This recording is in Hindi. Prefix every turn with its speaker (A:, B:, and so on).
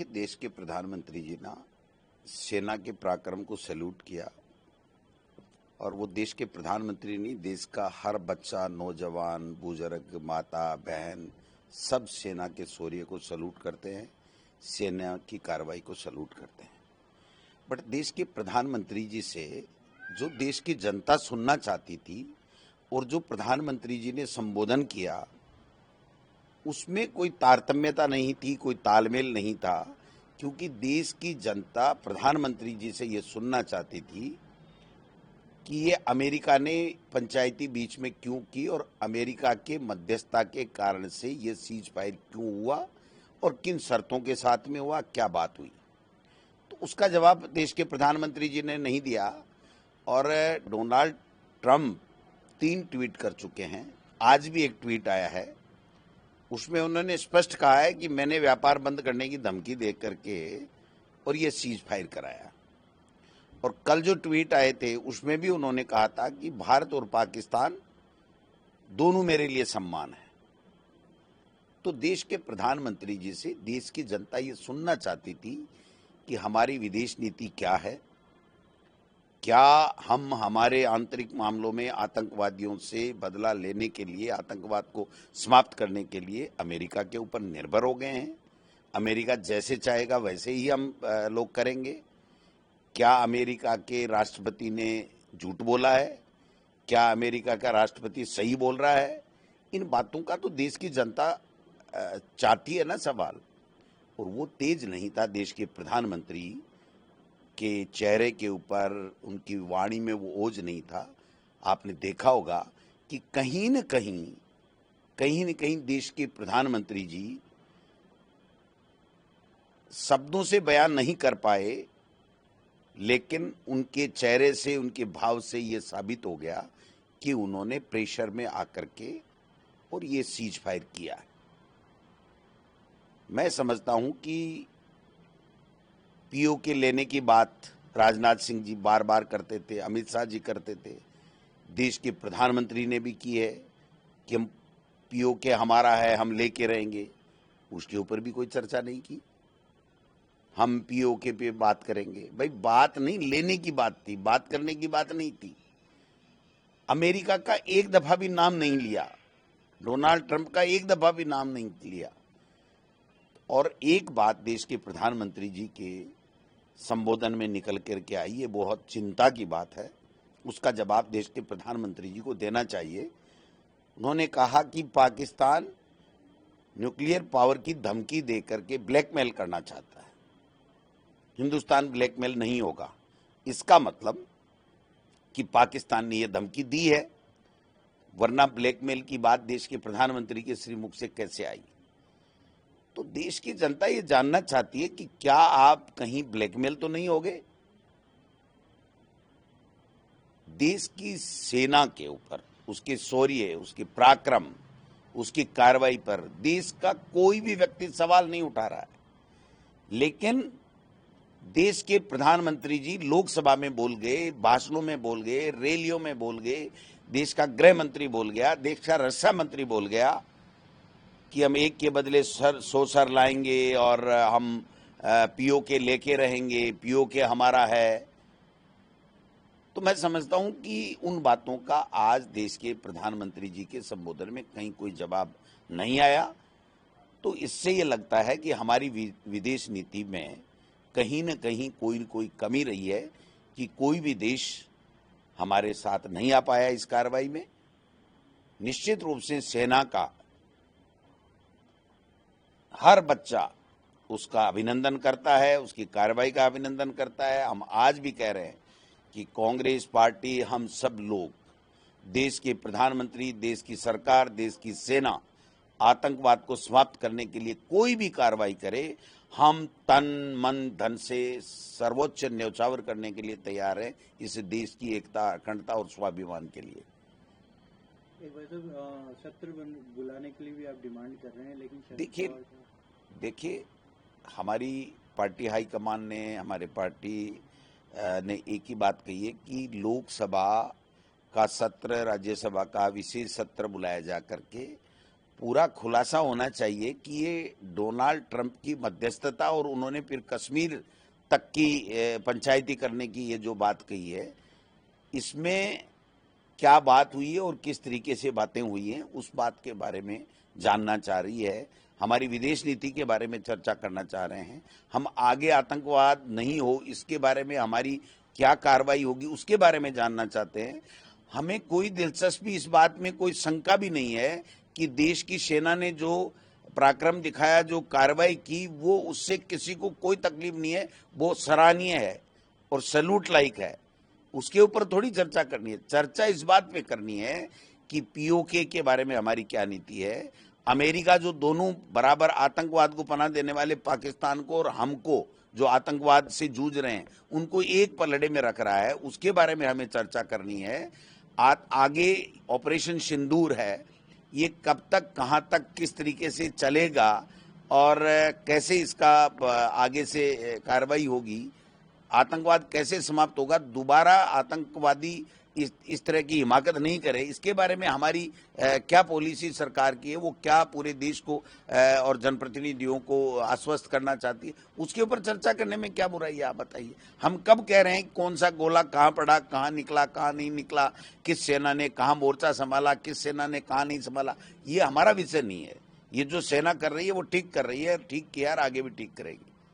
A: देखिए, देश के प्रधानमंत्री जी ना सेना के पराक्रम को सैल्यूट किया। और वो देश के प्रधानमंत्री नहीं, देश का हर बच्चा, नौजवान, बुजुर्ग, माता, बहन सब सेना के शौर्य को सैल्यूट करते हैं, सेना की कार्रवाई को सैल्यूट करते हैं। बट देश के प्रधानमंत्री जी से जो देश की जनता सुनना चाहती थी और जो प्रधानमंत्री जी ने संबोधन किया, उसमें कोई तारतम्यता नहीं थी, कोई तालमेल नहीं था, क्योंकि देश की जनता प्रधानमंत्री जी से ये सुनना चाहती थी कि ये अमेरिका ने पंचायती बीच में क्यों की और अमेरिका के मध्यस्थता के कारण से ये सीज फायर क्यों हुआ और किन शर्तों के साथ में हुआ, क्या बात हुई। तो उसका जवाब देश के प्रधानमंत्री जी ने नहीं दिया। और डोनाल्ड ट्रंप 3 ट्वीट कर चुके हैं, आज भी एक ट्वीट आया है, उसमें उन्होंने स्पष्ट कहा है कि मैंने व्यापार बंद करने की धमकी दे करके और ये सीज फायर कराया। और कल जो ट्वीट आए थे उसमें भी उन्होंने कहा था कि भारत और पाकिस्तान दोनों मेरे लिए सम्मान है। तो देश के प्रधानमंत्री जी से देश की जनता ये सुनना चाहती थी कि हमारी विदेश नीति क्या है, क्या हम हमारे आंतरिक मामलों में आतंकवादियों से बदला लेने के लिए, आतंकवाद को समाप्त करने के लिए अमेरिका के ऊपर निर्भर हो गए हैं, अमेरिका जैसे चाहेगा वैसे ही हम लोग करेंगे। क्या अमेरिका के राष्ट्रपति ने झूठ बोला है, क्या अमेरिका का राष्ट्रपति सही बोल रहा है, इन बातों का तो देश की जनता चाहती है ना सवाल। और वो तेज नहीं था देश के प्रधानमंत्री के चेहरे के ऊपर, उनकी वाणी में वो ओज नहीं था। आपने देखा होगा कि कहीं न कहीं देश के प्रधानमंत्री जी शब्दों से बयान नहीं कर पाए, लेकिन उनके चेहरे से, उनके भाव से ये साबित हो गया कि उन्होंने प्रेशर में आकर के और ये सीज फायर किया है। मैं समझता हूं कि पीओके लेने की बात राजनाथ सिंह जी बार बार करते थे, अमित शाह जी करते थे, देश के प्रधानमंत्री ने भी की है कि हम पीओके हमारा है, हम लेके रहेंगे। उसके ऊपर भी कोई चर्चा नहीं की, हम पीओके पे बात करेंगे। भाई बात नहीं, लेने की बात थी, बात करने की बात नहीं थी। अमेरिका का एक दफा भी नाम नहीं लिया, डोनाल्ड ट्रंप का एक दफा भी नाम नहीं लिया। और एक बात देश के प्रधानमंत्री जी के संबोधन में निकल करके आई, ये बहुत चिंता की बात है, उसका जवाब देश के प्रधानमंत्री जी को देना चाहिए। उन्होंने कहा कि पाकिस्तान न्यूक्लियर पावर की धमकी दे करके ब्लैकमेल करना चाहता है, हिंदुस्तान ब्लैकमेल नहीं होगा। इसका मतलब कि पाकिस्तान ने यह धमकी दी है, वरना ब्लैकमेल की बात देश के प्रधानमंत्री के श्री मुख से कैसे आई। तो देश की जनता ये जानना चाहती है कि क्या आप कहीं ब्लैकमेल तो नहीं हो गए। देश की सेना के ऊपर, उसके शौर्य, उसके पराक्रम, उसकी कार्रवाई पर देश का कोई भी व्यक्ति सवाल नहीं उठा रहा है, लेकिन देश के प्रधानमंत्री जी लोकसभा में बोल गए, भाषणों में बोल गए, रैलियों में बोल गए, देश का गृह मंत्री बोल गया, देश का रक्षा मंत्री बोल गया कि हम एक के बदले 100 सर लाएंगे और हम पीओके लेके रहेंगे, पीओके हमारा है। तो मैं समझता हूं कि उन बातों का आज देश के प्रधानमंत्री जी के संबोधन में कहीं कोई जवाब नहीं आया। तो इससे ये लगता है कि हमारी विदेश नीति में कहीं न कोई कमी रही है कि कोई भी देश हमारे साथ नहीं आ पाया इस कार्रवाई में। निश्चित रूप से सेना का हर बच्चा उसका अभिनंदन करता है, उसकी कार्रवाई का अभिनंदन करता है। हम आज भी कह रहे हैं कि कांग्रेस पार्टी, हम सब लोग, देश के प्रधानमंत्री, देश की सरकार, देश की सेना आतंकवाद को समाप्त करने के लिए कोई भी कार्रवाई करे, हम तन मन धन से सर्वोच्च न्यौछावर करने के लिए तैयार हैं, इस देश की एकता, अखंडता और स्वाभिमान के लिए।
B: एक वैसे सत्र बुलाने के लिए भी आप डिमांड कर रहे हैं, लेकिन
A: देखिए हमारी पार्टी हाईकमान ने, हमारे पार्टी ने एक ही बात कही है कि लोकसभा का सत्र, राज्यसभा का विशेष सत्र बुलाया जा करके पूरा खुलासा होना चाहिए कि ये डोनाल्ड ट्रंप की मध्यस्थता और उन्होंने फिर कश्मीर तक की पंचायती करने की ये जो बात कही है, इसमें क्या बात हुई है और किस तरीके से बातें हुई हैं, उस बात के बारे में जानना चाह रही है। हमारी विदेश नीति के बारे में चर्चा करना चाह रहे हैं। हम आगे आतंकवाद नहीं हो इसके बारे में हमारी क्या कार्रवाई होगी उसके बारे में जानना चाहते हैं। हमें कोई दिलचस्पी इस बात में, कोई शंका भी नहीं है कि देश की सेना ने जो पराक्रम दिखाया, जो कार्रवाई की, वो उससे किसी को कोई तकलीफ नहीं है, वो सराहनीय है और सैल्यूट लायक है। उसके ऊपर थोड़ी चर्चा करनी है। चर्चा इस बात पे करनी है कि पीओके के बारे में हमारी क्या नीति है। अमेरिका जो दोनों बराबर आतंकवाद को पनाह देने वाले पाकिस्तान को और हमको जो आतंकवाद से जूझ रहे हैं उनको एक पलड़े में रख रहा है, उसके बारे में हमें चर्चा करनी है। आगे ऑपरेशन सिंदूर है, ये कब तक, कहां तक, किस तरीके से चलेगा और कैसे इसका आगे से कार्रवाई होगी, आतंकवाद कैसे समाप्त होगा, दोबारा आतंकवादी इस तरह की हिमाकत नहीं करे, इसके बारे में हमारी क्या पॉलिसी सरकार की है, वो क्या पूरे देश को और जनप्रतिनिधियों को आश्वस्त करना चाहती है, उसके ऊपर चर्चा करने में क्या बुराई है, आप बताइए। हम कब कह रहे हैं कौन सा गोला कहाँ पड़ा, कहाँ निकला, कहाँ नहीं निकला, किस सेना ने कहाँ मोर्चा संभाला, किस सेना ने कहाँ नहीं संभाला, ये हमारा विषय नहीं है। ये जो सेना कर रही है वो ठीक कर रही है, ठीक किया और आगे भी ठीक करेगी।